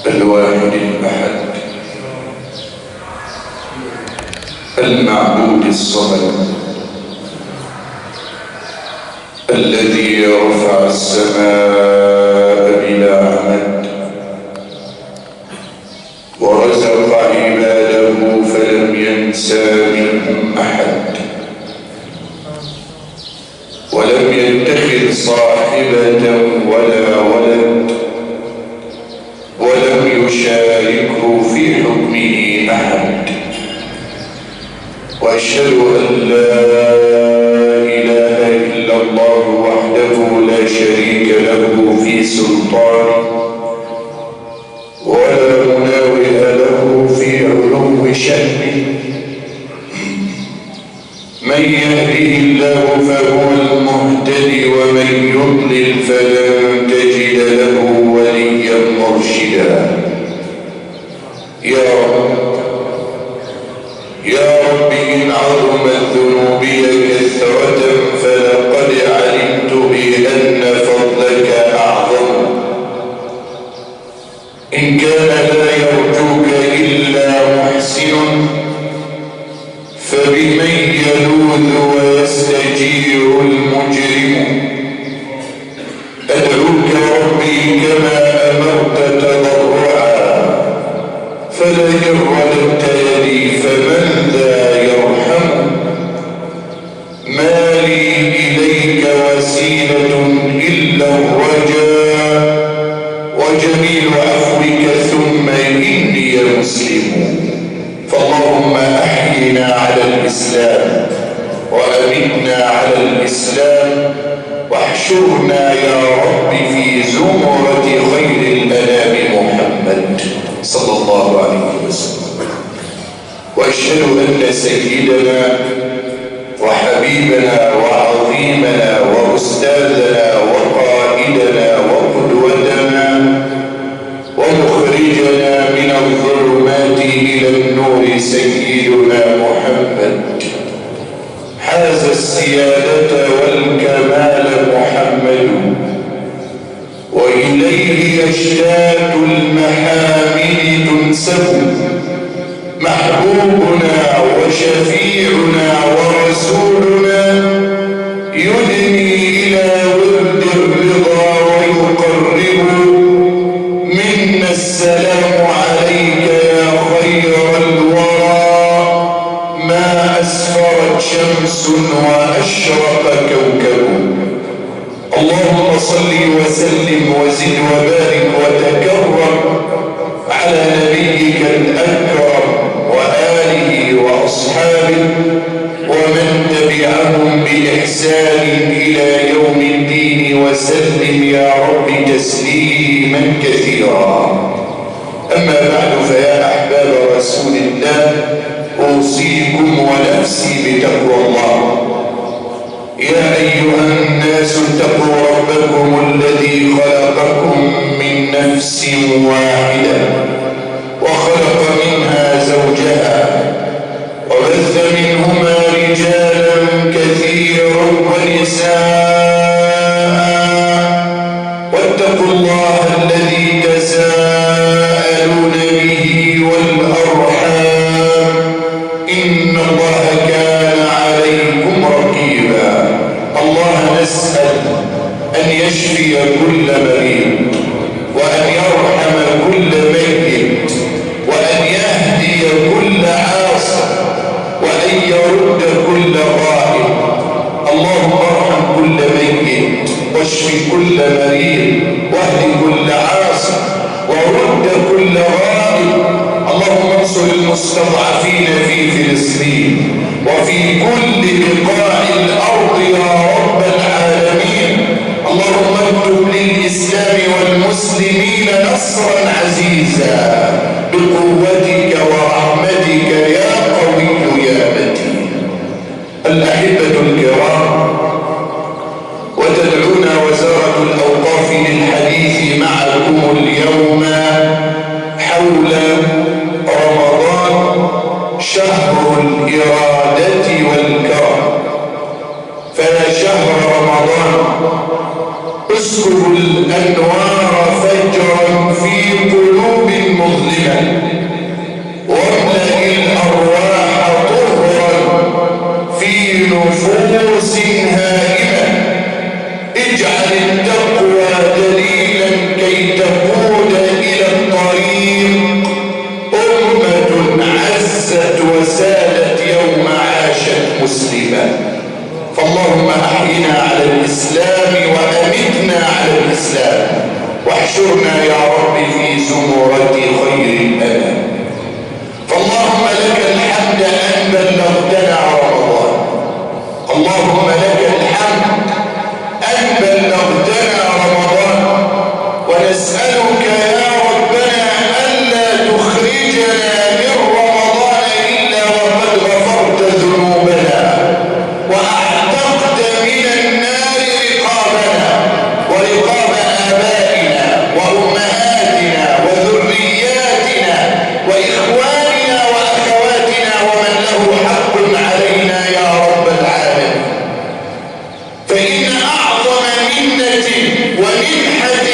الواحد الأحد المعبود الصمد الذي رفع السماء بلا عمد ورزق عباده فلم ينسى منهم أحد ولم يتخذ صاحبة ولا ولد ولم يشاركه في حكمه أحد وأشهد أن لا إله إلا الله وحده لا شريك له في سلطانه ولا مناوئ له في علو شأنه من يهده الله فهو المهتدي ومن يضلل فلن تجد له وليا مرشدا لي إليك وسيلة إلا الرجاء وجميل عفوك ثم إني مسلم. فاللهم أحينا على الإسلام وأمتنا على الإسلام واحشرنا يا رب في زمرة خير الأنام محمد صلى الله عليه وسلم. وأشهد أن سيدنا وحبيبنا وعظيمنا وأستاذنا وقائدنا وقدوتنا ومخرجنا من الظلمات إلى النور سيدنا محمد حاز السيادة والكمال محمد، وإليه أشتات المحامد تنسب، محبوبنا وشفيعنا ورسولنا يدني إلى ورد الرضا ويقرب منا السلام عليك يا خير الورى، ما أسفرت شمس وأشرق كوكب. اللهم صل وسلم وزد وبارك وتكرم على نبيك الأكرم وآله وأصحابه ومن تبعهم بإحسان إلى يوم الدين وسلم يا رب تسليما كثيرا. أما بعد، فيا أحباب رسول الله، أوصيكم ونفسي بتقوى الله. يا أيها الناس اتقوا ربكم الذي خلقكم من نفس واحدة وخلق منها زوجها وبث منهما رجالا كثيرا ونساء، واتقوا الله الذي تساءلون به والأرحام إن الله كان عليكم رقيبا. الله نسأل أن يشفي كل مريض وأن يرحم كل ميت وأن يهدي كل عاصي وأن يرد كل غائب. اللهم ارحم كل ميت واشف كل مريض واهد كل عاصي ورد كل غائب. اللهم انصر المستضعفين في فلسطين وفي كل بقاع الأرض يا رب العالمين. اللهم اكتب للإسلام والمسلمين نصرا عزيزا بقوتك ورحمتك يا قوي يا متين. الأحبة الكرام، وتدعونا وزارة الأوقاف للحديث معكم اليوم حول رمضان شهر الإرادة والكرم. فيا شهر رمضان، اسكب الأنوار فجرا في قلوب مظلمة، واملأ الأرواح طهرا في نفوس هائمة. اجعل التقوى دليلا كي تقود إلى الطريق. أمة عزت وسالت يوم عاشت مسلمة. فاللهم أحينا على الإسلام وأمتنا على الإسلام واحشرنا يا رب في زمرة خير الأنام. فاللهم لك الحمد أن بلغتنا رمضان. اللهم لك الحمد أن بلغتنا رمضان، ونسألك يا ربنا ألا تخرجنا من رمضان إلا وقد غفرت ذنوبنا وأعتقت من النار رقابنا ورقاب آبائنا وأمهاتنا وذرياتنا وإخواننا وأخواتنا ومن له حق علينا يا رب العالمين. فإن أعظم منة ومنحة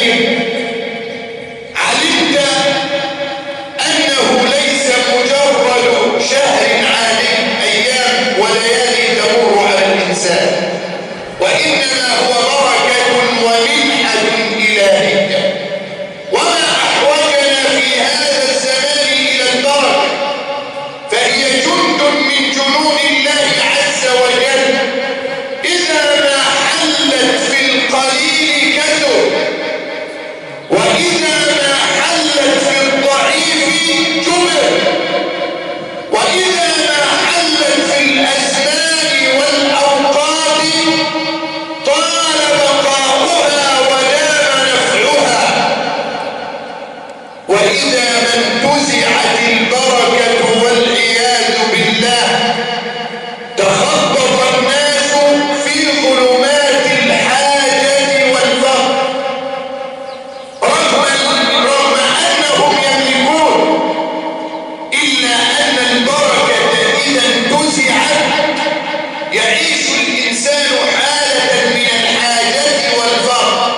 الكريم علمت أنه ليس مجرد شهر عادي أيام وليالي تمر على الإنسان، وإنما هو بركة ومنحة إلهية. وما أحوجنا في هذا الزمان إلى البركة، فهي جند من جنود الله عز وجل، إذا ما حلت في القليل كثر، وإذا ما حلت في الضعيف جبر، وإذا ما حلت في الأزمان والأوقات طال بقاؤها ودام نفعها، وإذا ما انتزعت البركة والعياذ بالله تخبط الناس في ظلمات الحاجة والفقر، رغم أنهم يملكون، إلا أن البركة إذا انتزعت يعيش الإنسان حالة من الحاجة والفقر.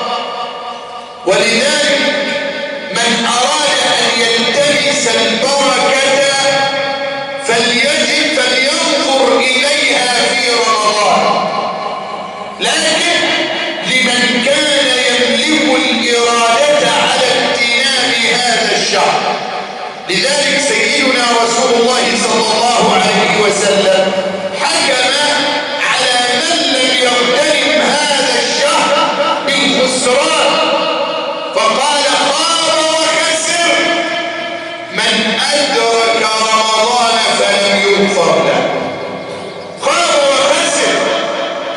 ولذلك من أراد أن يلتمس البركة فلينظر إليها في رمضان، لكن لمن كان يملك الإرادة على اغتنام هذا الشهر. لذلك سيدنا رسول الله صلى الله عليه وسلم حكم على من لم يغتنم هذا الشهر بالخسران، فقال خاب وخسر من أدرك رمضان فلم يغفر له. خاب وخسر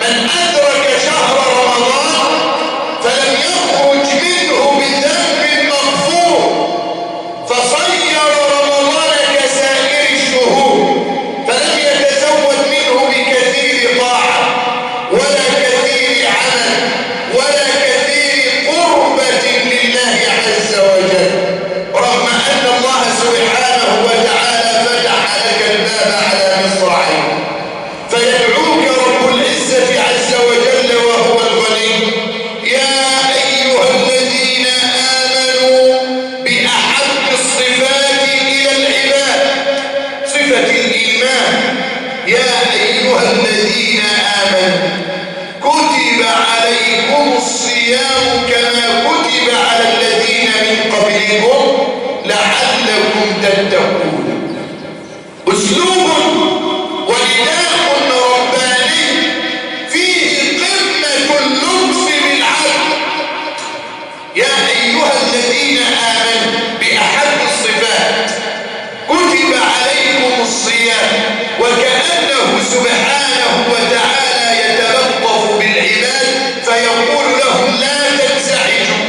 من أدرك شهر رمضان فلم يخرج منه بذنب مغفور، فصير رمضان كسائر الشهور، فلم يتزود منه بكثير طاعة ولا كثير عمل ولا كثير قربة لله عز وجل، رغم أن الله سبحانه وتعالى فتح لك الباب على مصراعيه. فيدعوك رب العزة عز وجل وهو الغني: يا أيها الذين آمنوا بأحب الصفات إلى العباد، صفة الإيمان. يا أيها الذين آمنوا كتب عليكم الصيام كما كتب على الذين من قبلكم لعلكم تتقون. أسلوب ونداء رباني فيه قمة اللطف بالعبد. يا أيها الذين آمنوا بأحب الصفات كتب عليكم الصيام، وكأنه سبحانه وتعالى يتلطف بالعباد فيقول لهم: لا تنزعجوا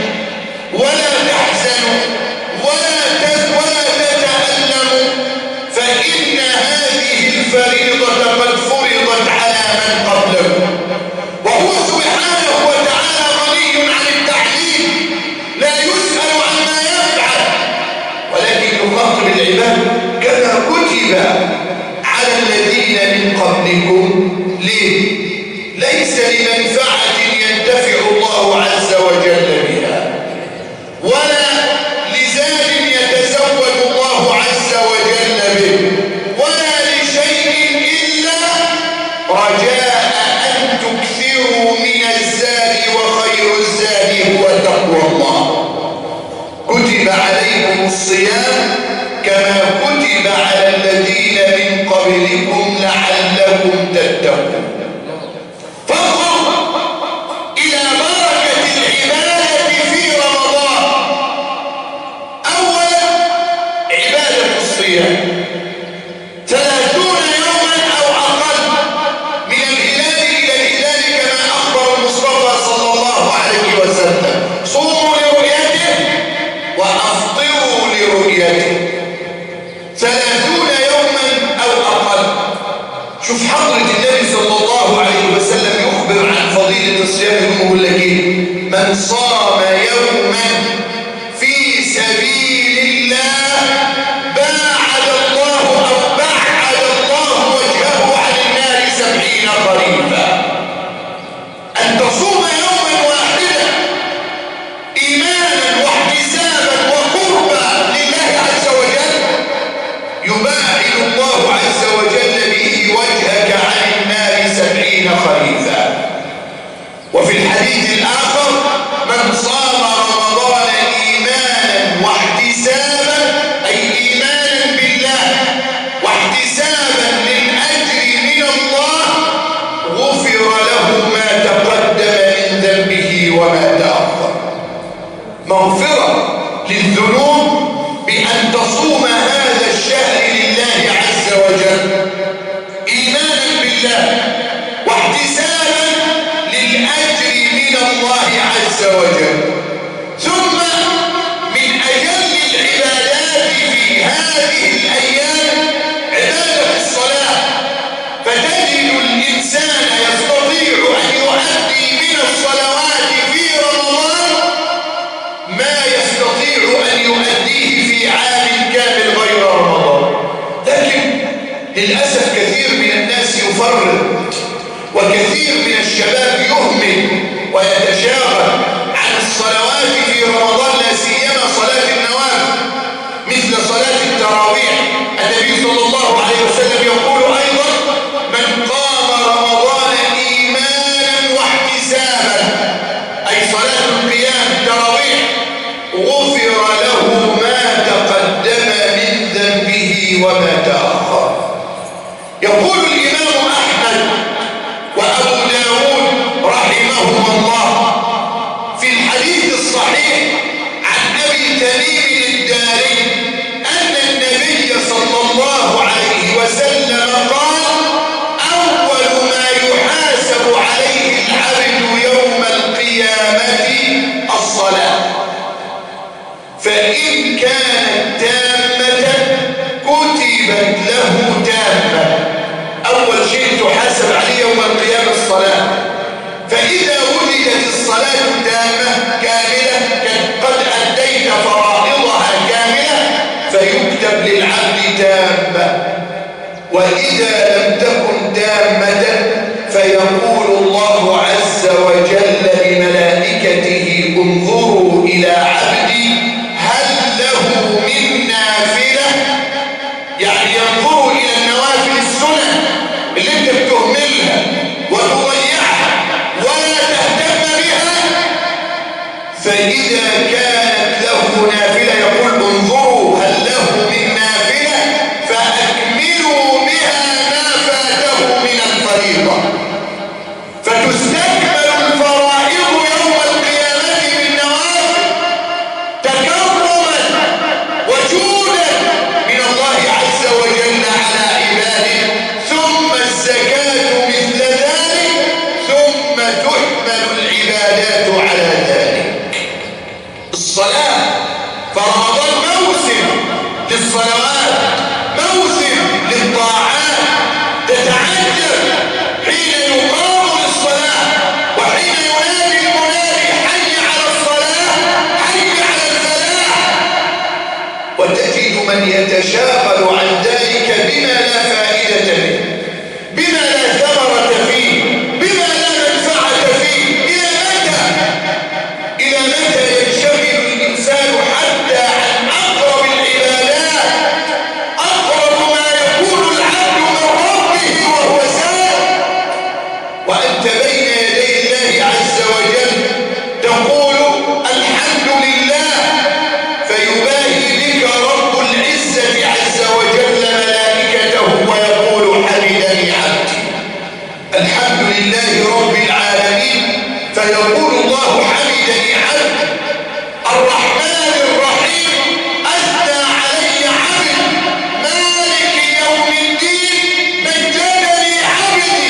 ولا تحزنوا ولا تتألموا، فإن هذه الفريضة قد فرضت على من قبلكم. وهو سبحانه وتعالى غني عن التعليم، لا يسأل عما يفعل، ولكن يخاطب العباد كما كتب على الذين من قبلكم. ليه؟ ليس لمنفعة ينتفع الله عز وجل بها، ولا لزاد يتزود الله عز وجل به، ولا لشيء إلا رجاء أن تكثروا من الزاد، وخير الزاد هو تقوى الله. كتب عليكم الصيام كما كتب على الذين من قبلكم لعلكم تتقون. فانظر إلى بركة العبادة في رمضان. أولا عبادة الصيام 30 يوما أو أقل من الهلال إلى الهلال، كما أخبر المصطفى صلى الله عليه وسلم: صوموا لرؤيته وأفطروا لرؤيته. 30 يوما أو أقل. شوف حضرة النبي صلى الله عليه وسلم يخبر عن فضيلة الصيام، يقول لك إيه؟ من صام يوما في سبيل الله بعد الله وجهه عن النار 70 خريفا. أن تصوم يوما واحدا إيمانا مغفرة للذنوب بأن تصوم هذا الشهر لله عز وجل إيمانا بالله واحتسابا للأجر من الله عز وجل. ثم من أجل العبادات في هذه الأيام عبادة الصلاة، فتجد الإنسان يستطيع أن يؤدي من الصلوات في رمضان ما يستطيع أن يؤديه في عام كامل غير رمضان. لكن للأسف كثير من الناس يفرط، وكثير من الشباب يهمل ويتشاغل عن الصلوات في رمضان، لا سيما صلاة النوافل مثل صلاة التراويح. النبي صلى الله عليه وسلم يقول أيضا: من قام رمضان إيمانا واحتسابا، أي صلاة القيام التراويح، غفر له ما تقدم من ذنبه وما تأخر. يقول الإمام أحمد وأبو داود رحمهما الله في الحديث الصحيح عن أبي تميم الداري أن النبي صلى الله عليه وسلم قال: أول ما يحاسب عليه العبد يوم القيامة الصلاة، فإن كانت تامة كتبت له تامة. أول شيء تحاسب عليه يوم القيامة الصلاة، فإذا وجدت الصلاة التامة كاملة قد أديت فرائضها كاملة فيكتب للعبد تامة، وإذا لم تكن تامة فيقول الله عز وجل لملائكته: انظروا إلى عبدي هل له من نافلة، يعني ينظروا إلى النوافل السنن اللي انت بتهملها وتضيعها ولا تهتم بها، فإذا كانت له نافلة يقول: انظروا هل له من نافلة فأكملوا بها ما فاته من الفريضة، فتستكمل الفرائض يوم القيامة بالنوافل تكرما وجودا من الله عز وجل على عباده. ثم الزكاة مثل ذلك، ثم تحمل العبادات على ذلك. الصلاة فرمضان موسم للصلوات، موسم للطاعات. تتعجب حين يقام للصلاة وحين ينادي المنادي: حي على الصلاة، حي على الفلاح، وتجد من يتشاغل عن ذلك بما لا فائدة منه، بما لا ثمرة فيه، بما لا منفعة فيه. إلى متى ينشغل الإنسان حتى عن أقرب العبادات، أقرب ما يكون العبد من ربه وهو سائل، وأنت بين يدي الله عز وجل تقول الحمد لله، فيباهي بك رب العزة عز وجل ملائكته ويقول: حمدني عبدي. الحمد لله رب العالمين، فيقول الله: حمدني عبدي. الرحمن الرحيم: أثنى علي عبدي. مالك يوم الدين: مجدني عبدي.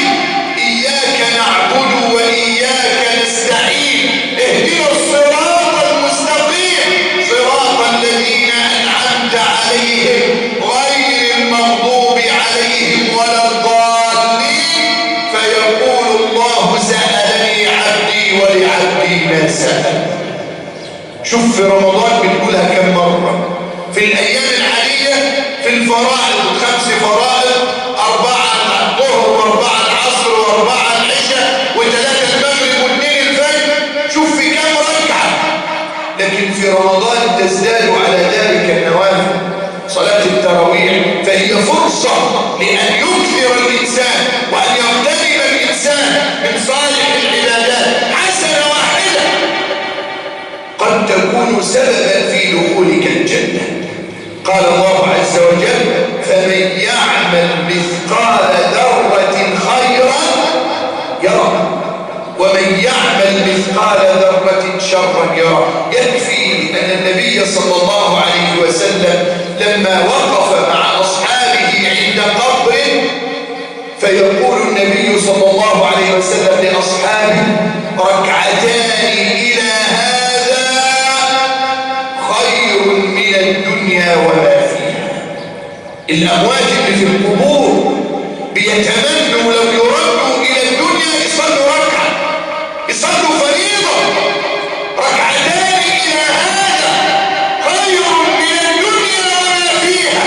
إياك نعبد وإياك نستعين، اهدنا الصراط المستقيم، صراط الذين أنعمت عليهم غير المغضوب عليهم ولا الضالين. فيقول الله: سألني عبدي ولعبدي ما سأل. شوف في رمضان بنقولها كم مرة. في الأيام العادية في الفرائض 5 فرائض، 4 الظهر و4 العصر و4 العشاء و3 المغرب و2 الفجر، شوف في كم ركعة. لكن في رمضان تزداد على ذلك النوافل. صلاة التراويح فهي فرصة لأن يكثر الإنسان وأن يغتنم الإنسان من صالح العبادات حسنة واحدة قد تكون سببا في دخولك الجنة. قال الله عز وجل: فمن يعمل مثقال ذرة خيرا يره، ومن يعمل مثقال مثقال ذرة شرا يره. يكفي أن النبي صلى الله عليه وسلم لما وقف مع أصحابه عند قبر فيقول النبي صلى الله عليه وسلم لأصحابه: ركعتان إلى هذا خير من الدنيا وما فيها. الأموات اللي في القبور بيتمنوا لو يردوا إلى الدنيا يصلوا ركعة، يصلوا فريضة. ركعتان إلى هذا خير من الدنيا وما فيها.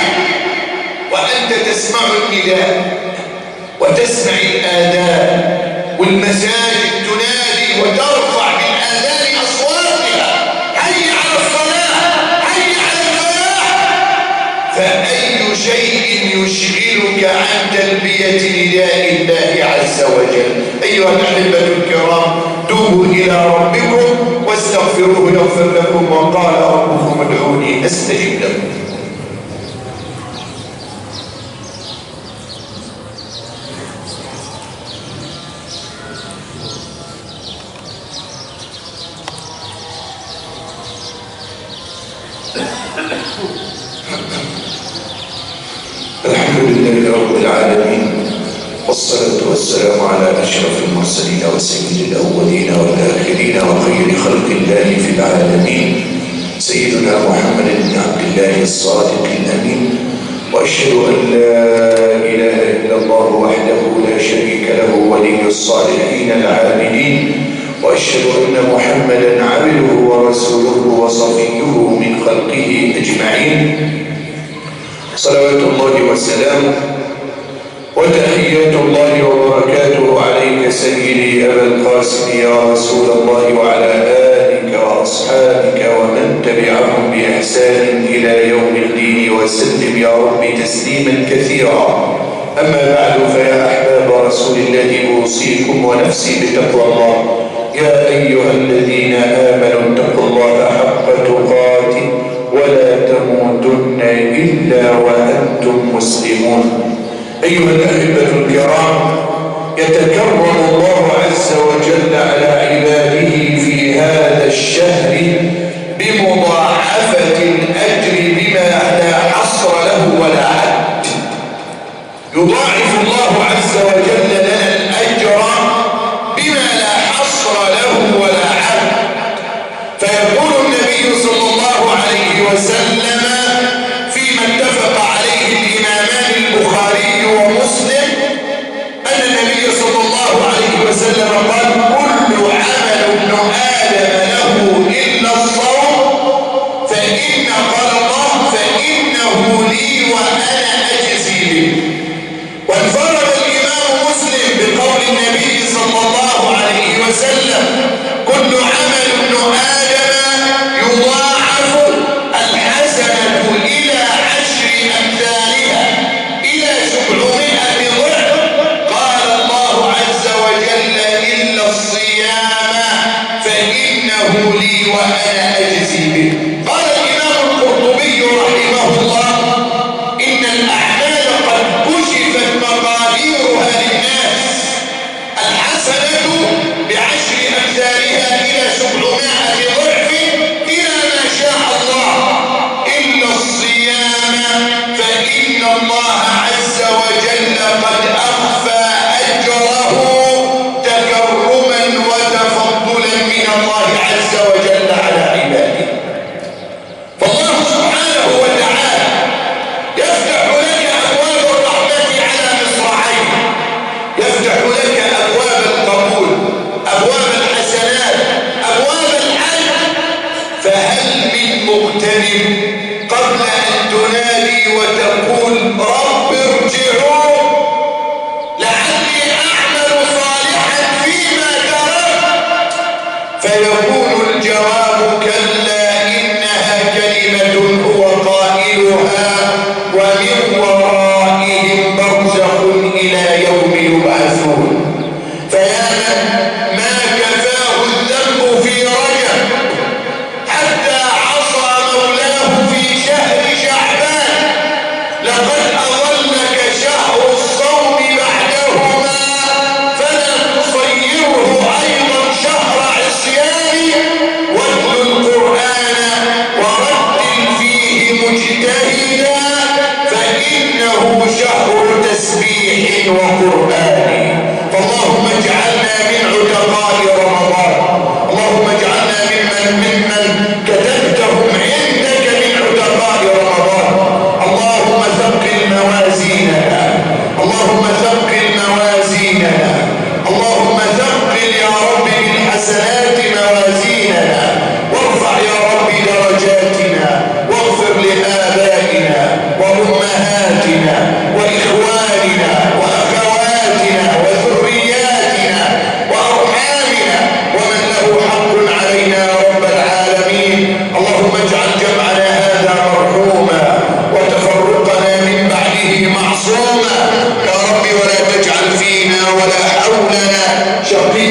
وأنت تسمع النداء وتسمع الآذان والمساجد تنادي وترفع بالآذان أصواتها: هيا على الصلاة، هيا على الفلاح. فأي شيء يشغلك عن تلبية نداء الله عز وجل؟ أيها الأحبة الكرام، توبوا إلى ربكم واستغفروه يغفر لكم، وقال ربكم ادعوني أستجب لكم. الحمد لله رب العالمين، والصلاة والسلام على أشرف المرسلين وسيد الأولين والآخرين وخير خلق الله في العالمين، سيدنا محمد بن عبد الله الصادق الأمين. وأشهد أن لا إله إلا الله وحده لا شريك له ولي الصالحين العابدين، وأشهد أن محمدا عبده ورسوله وصفيه من خلقه أجمعين، صلوات الله وسلامه وتحيات الله وبركاته عليك سيدي أبا القاسم يا رسول الله، وعلى آلك وأصحابك ومن تبعهم بإحسان إلى يوم الدين، وسلم يا رب تسليما كثيرا. أما بعد، فيا أحباب رسول الله، أوصيكم ونفسي بتقوى الله. يا أيها الذين آمنوا اتقوا الله حق تقاته ولا تموتن إلا وأنتم مسلمون. أيها الأحبة الكرام، يتكرم الله عز وجل على عباده في هذا الشهر بمضاعفة الأجر بما لا حصر له ولا عد. يضاعف الله عز وجل لنا الأجر بما لا حصر له ولا عد. فيقول النبي صلى الله عليه وسلم فيما اتفق عليه الإمامان البخاري ومسلم أن النبي صلى الله عليه وسلم قال: كل عمل ابن آدم له إلا الصوم قال الله فإنه لي وأنا أجزي به. وانفرد الإمام مسلم بقول النبي صلى الله عليه وسلم: كل عمل ابن آدم يضاعف الحسنة إلى 10 أمثالها إلى 700 ضعف. قال الله عز وجل: إلا الصيام فإنه لي وأنا أجزي به. قال الإمام القرطبي رحمه الله: إن الأعمال قد كشفت مقاديرها للناس، الحسنة ب10 أمثالها إلى 700 ضعف إلى ما شاء الله، إلا الصيام فإن الله عز وجل قد أخفى أجره تكرما وتفضلا من الله عز وجل على عباده. فالله سبحانه وتعالى يفتح لك أبواب الرحمة على مصراعين، يفتح لك أبواب القبول، أبواب الحسنات، أبواب الحج. فهل من مغتنم قبل أن تنادي وتقول: رب ارجعون لعلي أعمل صالحا فيما تركت؟ فيكون الجواب: كلا، إنها كلمة هو قائلها ومن ورائهم برزخ إلى يوم يبعثون. فيا من ما كفاه الذنب في رجب حتى عصى مولاه في شهر شعبان، لقد أظلك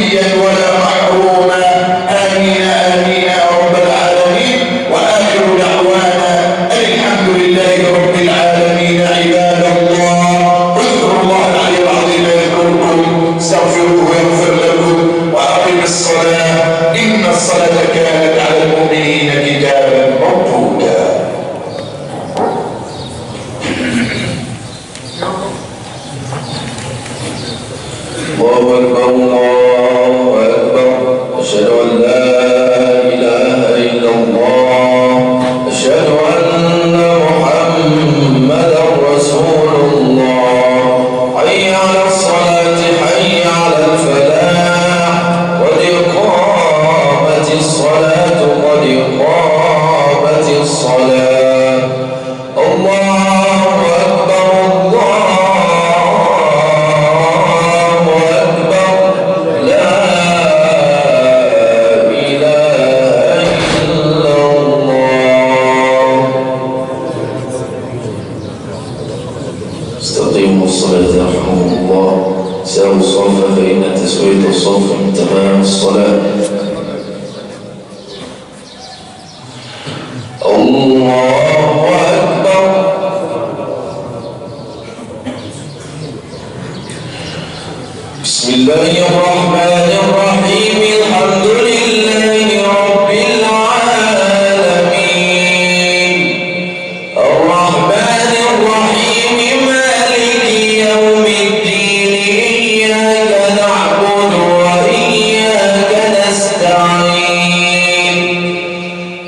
وليا ولا محروما. آمين آمين يا رب العالمين. وآخر دعوانا الحمد لله رب العالمين. عباد الله اذكروا الله العلي العظيم يذكركم، استغفروه يغفر لكم، وأقم الصلاة إن الصلاة كانت على المؤمنين كتابا موقوتا. الله أكبر الله أكبر. أشهد أن لا إله إلا الله. أشهد أن محمدا رسول الله. حي على الصلاة حي على الفلاح. قد قامت الصلاة قد قامت الصلاة. الله أكبر الله أكبر. لا إله إلا الله. استقيموا الصلاة رحمه الله. ساووا الصف فإن تسوية الصف من تمام الصلاة. الله أكبر. بسم الله الرحمن الرحيم. الحمد لله رب العالمين. الرحمن الرحيم مالك يوم الدين. إياك نعبد وإياك نستعين.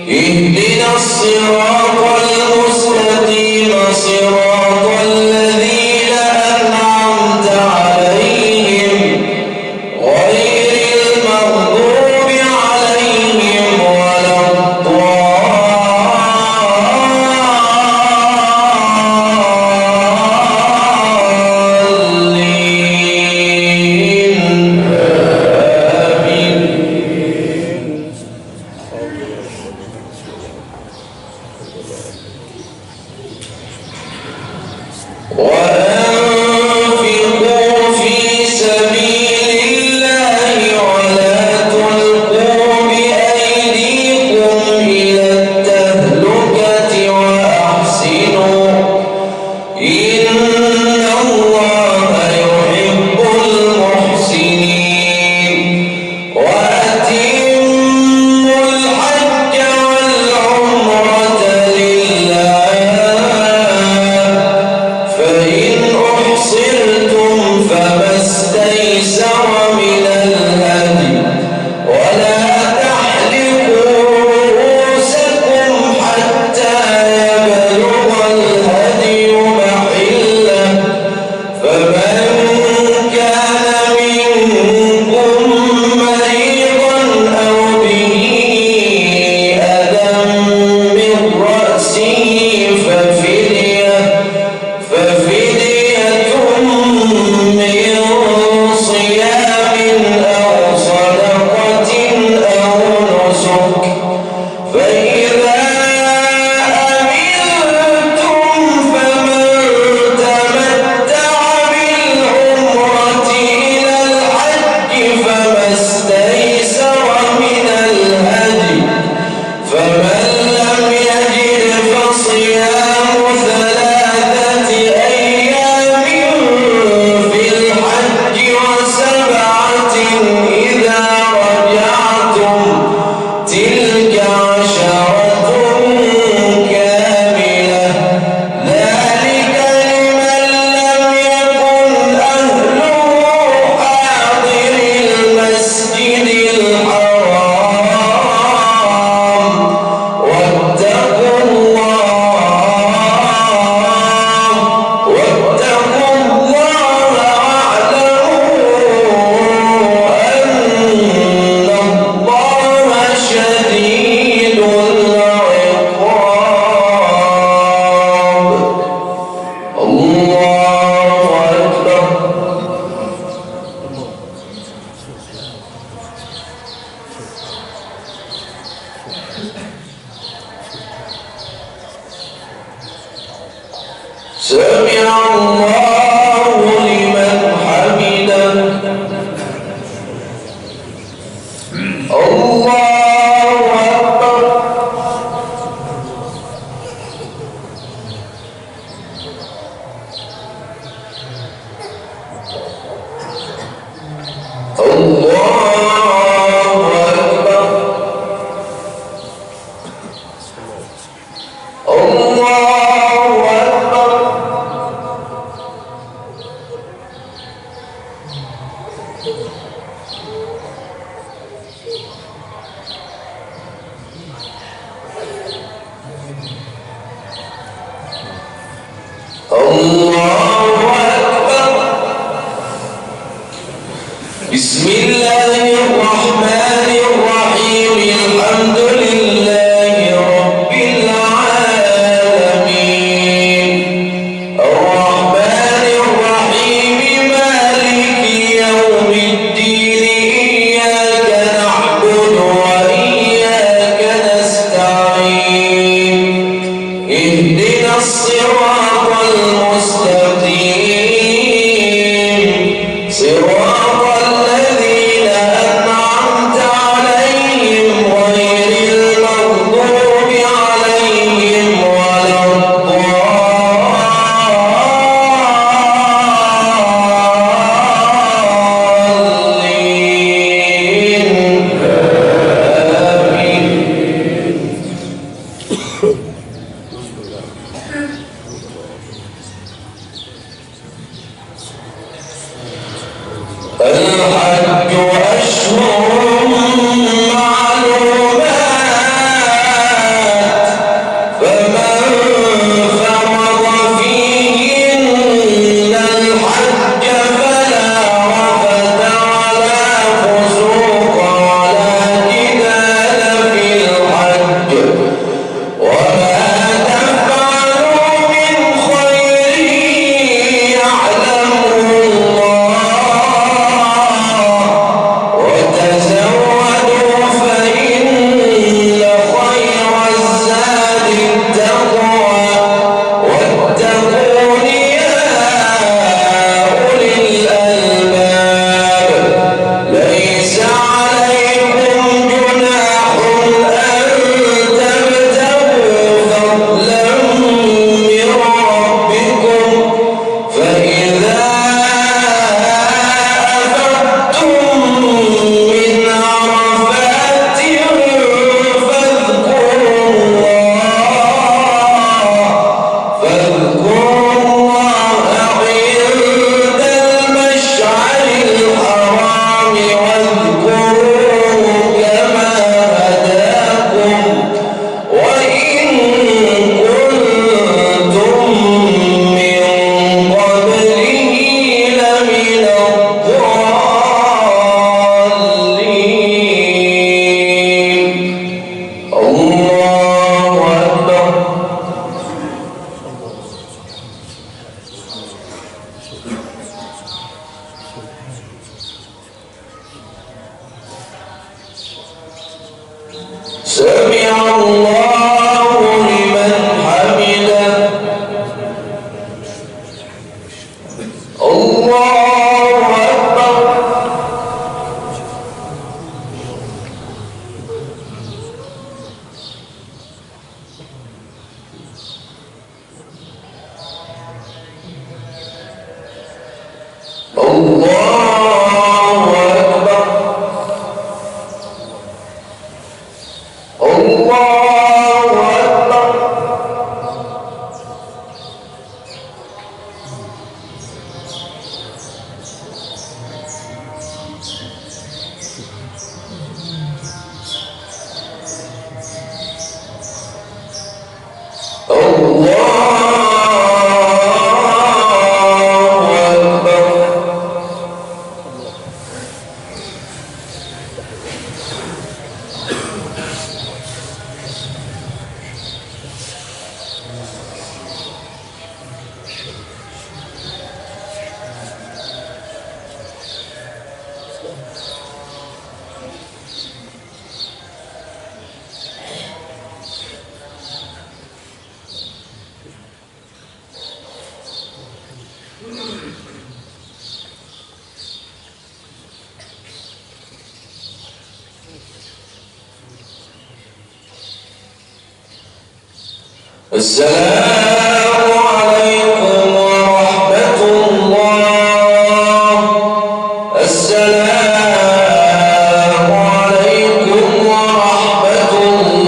اهدنا الصراط المستقيم صراط الذين أنعمت عليهم غير المغضوب عليهم ولا الضالين. آمين. وأنفقوا في سبيل الله ولا تلقوا بأيديكم إلى التهلكة وأحسنوا إن الله يحب المحسنين. وأتموا الحج والعمرة لله. فإن أحصرتم فما استيسر من الهدي. ولا تحلقوا رؤوسكم حتى يبلغ الهدي محله. فمن كان منكم مريضا أو به أذى من رأسه ففدية من صيام أو صدقة أو نسك. فإذا أمنتم فمن تمتع بالعمرة إلى الحج فما استيسر من الهدي. فمن لم يجد فصيام 3 أيام في الحج و7 إذا رجعتم. تلك 10 كاملة. ذلك لمن لم يكن أهله حاضر المسجد الحرام. واتقوا الله واعلموا أن الله شديد العقاب. الله أكبر. سمع الله لمن حمده. السلام عليكم ورحمة الله. السلام عليكم ورحمة الله.